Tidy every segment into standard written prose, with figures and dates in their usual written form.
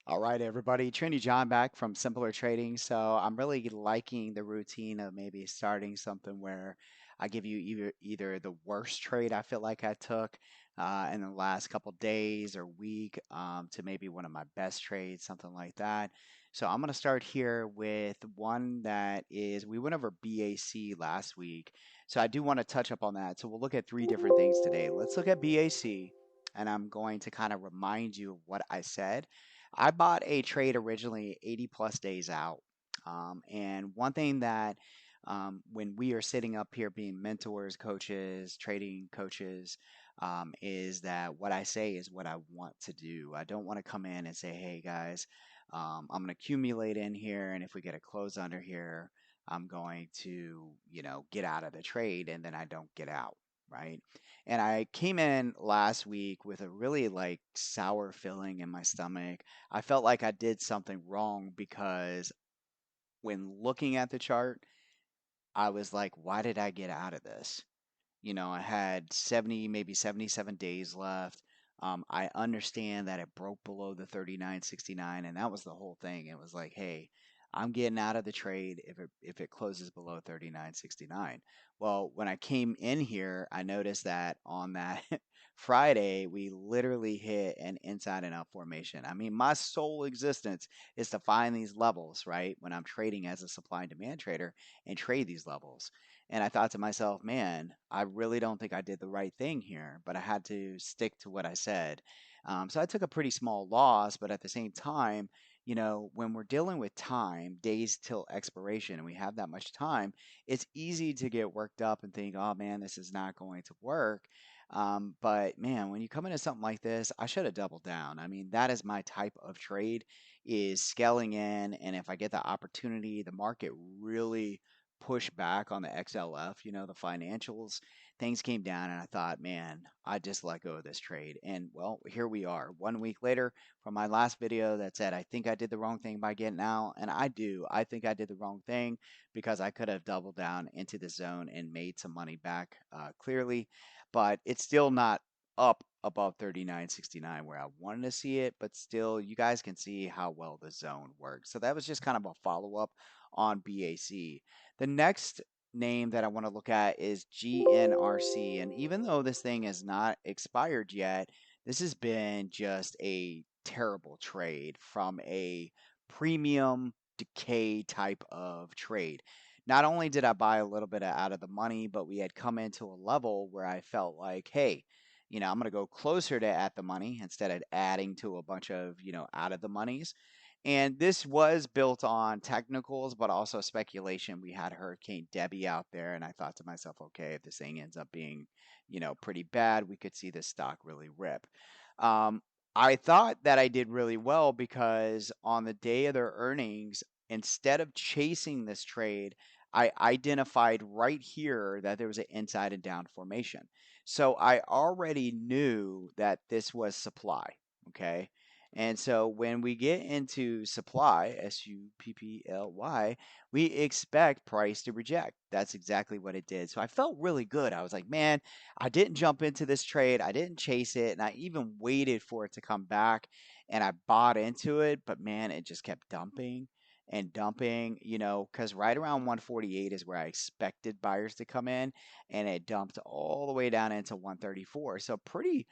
All right, everybody. Trendy John back from Simpler Trading. So I'm really liking the routine of maybe starting something where I give you either the worst trade I feel like I took in the last couple days or week to maybe one of my best trades, something like that. So I'm going to start here with one that is we went over BAC last week. So I do want to touch up on that. So we'll look at three different things today. Let's look at BAC, and I'm going to kind of remind you of what I said. I bought a trade originally 80 plus days out. And one thing that when we are sitting up here being mentors, coaches, trading coaches, is that what I say is what I want to do. I don't want to come in and say, hey guys, I'm going to accumulate in here. And if we get a close under here, I'm going to, get out of the trade and then I don't get out. Right. And I came in last week with a really like sour feeling in my stomach. I felt like I did something wrong because when looking at the chart, I was like, why did I get out of this? I had 70, maybe 77 days left. I understand that it broke below the 39.69, and that was the whole thing. It was like, hey, I'm getting out of the trade if it closes below 39.69. Well, when I came in here, I noticed that on that Friday, we literally hit an inside and out formation. I mean, my sole existence is to find these levels, right? When I'm trading as a supply and demand trader and trade these levels. And I thought to myself, man, I really don't think I did the right thing here, but I had to stick to what I said. So I took a pretty small loss, but at the same time, when we're dealing with time, days till expiration, and we have that much time, it's easy to get worked up and think, oh man, this is not going to work. But man, when you come into something like this, I should have doubled down. I mean, that is my type of trade is scaling in, and if I get the opportunity, the market really push back on the XLF, the financials, things came down and I thought, man, I just let go of this trade. And well, here we are 1 week later from my last video that said, I think I did the wrong thing by getting out. And I do. I think I did the wrong thing because I could have doubled down into the zone and made some money back clearly, but it's still not up above 39.69 where I wanted to see it, but still you guys can see how well the zone works. So that was just kind of a follow up on BAC. The next name that I want to look at is GNRC. And even though this thing is not expired yet, this has been just a terrible trade from a premium decay type of trade. Not only did I buy a little bit out of the money, but we had come into a level where I felt like, hey, I'm going to go closer to at the money instead of adding to a bunch of, out of the monies. And this was built on technicals, but also speculation. We had Hurricane Debbie out there, and I thought to myself, okay, if this thing ends up being, pretty bad, we could see this stock really rip. Um, I thought that I did really well because on the day of their earnings, instead of chasing this trade, I identified right here that there was an inside and down formation. So I already knew that this was supply. Okay. And so when we get into supply, SUPPLY, we expect price to reject. That's exactly what it did. So I felt really good. I was like, man, I didn't jump into this trade. I didn't chase it. And I even waited for it to come back and I bought into it. But man, it just kept dumping and dumping, because right around 148 is where I expected buyers to come in. And it dumped all the way down into 134. So pretty,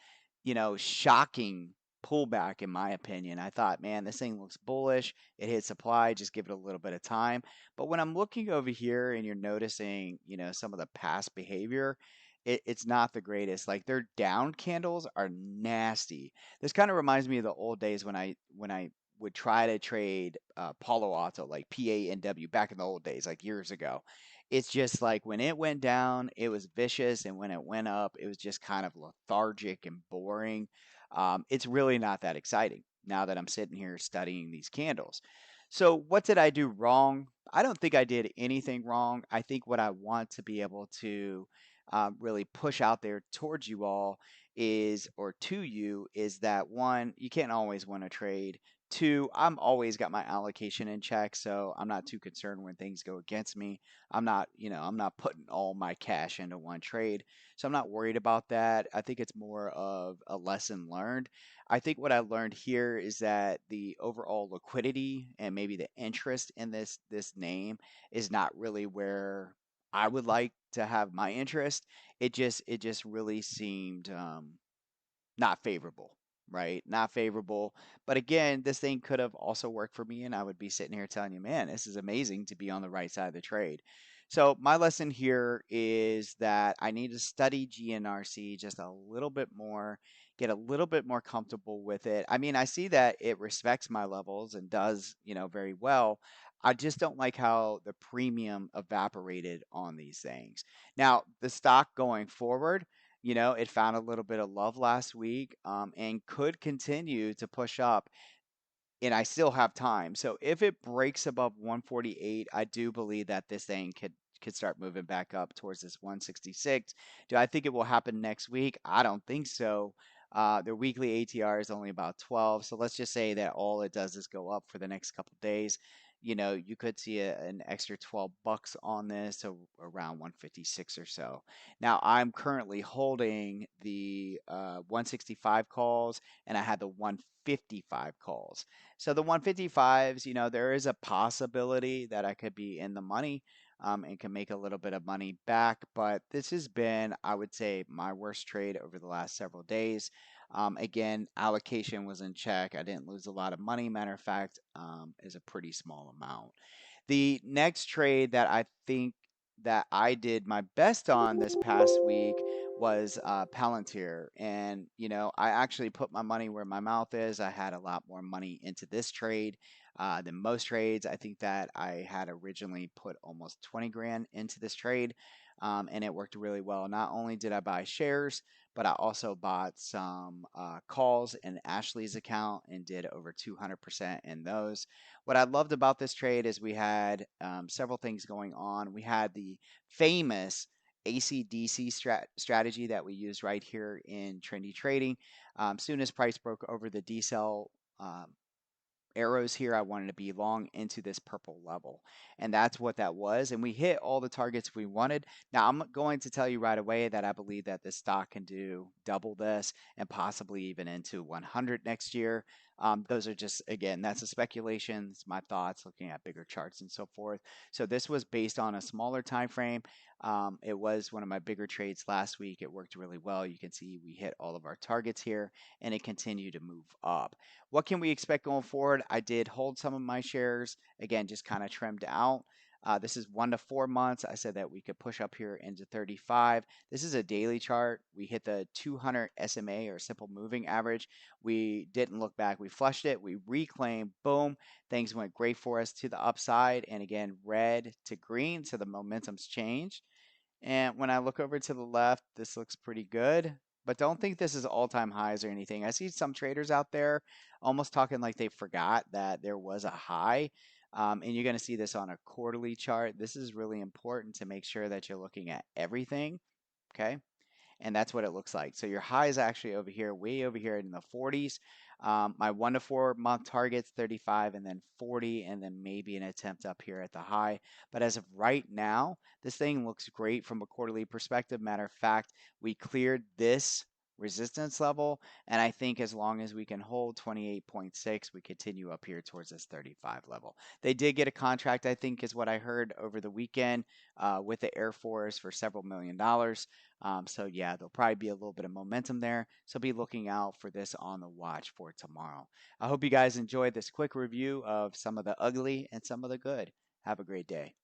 shocking pullback in my opinion. I thought, man, this thing looks bullish. It hit supply, just give it a little bit of time. But when I'm looking over here and you're noticing, some of the past behavior, it's not the greatest. Like their down candles are nasty. This kind of reminds me of the old days when I would try to trade Palo Alto, like PANW, back in the old days, like years ago. It's just like when it went down, it was vicious, and when it went up, it was just kind of lethargic and boring. It's really not that exciting now that I'm sitting here studying these candles. So, what did I do wrong? I don't think I did anything wrong. I think what I want to be able to really push out there towards you all is, or to you, is that one, you can't always win a trade. Two, I'm always got my allocation in check, so I'm not too concerned when things go against me. I'm not putting all my cash into one trade, so I'm not worried about that. I think it's more of a lesson learned. I think what I learned here is that the overall liquidity and maybe the interest in this name is not really where I would like to have my interest. It just really seemed not favorable, right? Not favorable. But again, this thing could have also worked for me, and I would be sitting here telling you, man, this is amazing to be on the right side of the trade. So, my lesson here is that I need to study GNRC just a little bit more, get a little bit more comfortable with it. I mean, I see that it respects my levels and does, very well. I just don't like how the premium evaporated on these things. Now, the stock going forward, it found a little bit of love last week, and could continue to push up, and I still have time. So if it breaks above 148, I do believe that this thing could start moving back up towards this 166. Do I think it will happen next week? I don't think so. Their weekly ATR is only about 12, so let's just say that all it does is go up for the next couple days. You could see an extra 12 bucks on this, so around 156 or so. Now I'm currently holding the 165 calls, and I had the 155 calls. So the 155s, there is a possibility that I could be in the money, and can make a little bit of money back. But this has been, I would say, my worst trade over the last several days. Again, allocation was in check. I didn't lose a lot of money. Matter of fact, is a pretty small amount. The next trade that I think that I did my best on this past week was Palantir. And, I actually put my money where my mouth is. I had a lot more money into this trade than most trades. I think that I had originally put almost 20 grand into this trade, and it worked really well. Not only did I buy shares, but I also bought some calls in Ashley's account and did over 200% in those. What I loved about this trade is we had several things going on. We had the famous ACDC strategy that we use right here in Trendy Trading. Soon as price broke over the decel um, arrows here, I wanted to be long into this purple level. And that's what that was. And we hit all the targets we wanted. Now, I'm going to tell you right away that I believe that this stock can do double this and possibly even into 100 next year. Those are just, again, that's a speculation. It's my thoughts looking at bigger charts and so forth. So this was based on a smaller time frame. It was one of my bigger trades last week. It worked really well. You can see we hit all of our targets here, and it continued to move up. What can we expect going forward? I did hold some of my shares. Again, just kind of trimmed out. This is 1 to 4 months. I said that we could push up here into 35. This is a daily chart. We hit the 200 SMA, or simple moving average. We didn't look back. We flushed it. We reclaimed. Boom. Things went great for us to the upside. And again, red to green. So the momentum's changed. And when I look over to the left, this looks pretty good. But don't think this is all-time highs or anything. I see some traders out there almost talking like they forgot that there was a high. And you're going to see this on a quarterly chart. This is really important to make sure that you're looking at everything. Okay, and that's what it looks like. So your high is actually over here, way over here in the 40s. My 1 to 4 month target's 35, and then 40, and then maybe an attempt up here at the high. But as of right now, this thing looks great from a quarterly perspective. Matter of fact, we cleared this resistance level, and I think as long as we can hold 28.6, we continue up here towards this 35 level. They did get a contract, I think, is what I heard over the weekend, with the Air Force for several $1 million. So yeah, there'll probably be a little bit of momentum there. So be looking out for this on the watch for tomorrow. I hope you guys enjoyed this quick review of some of the ugly and some of the good. Have a great day.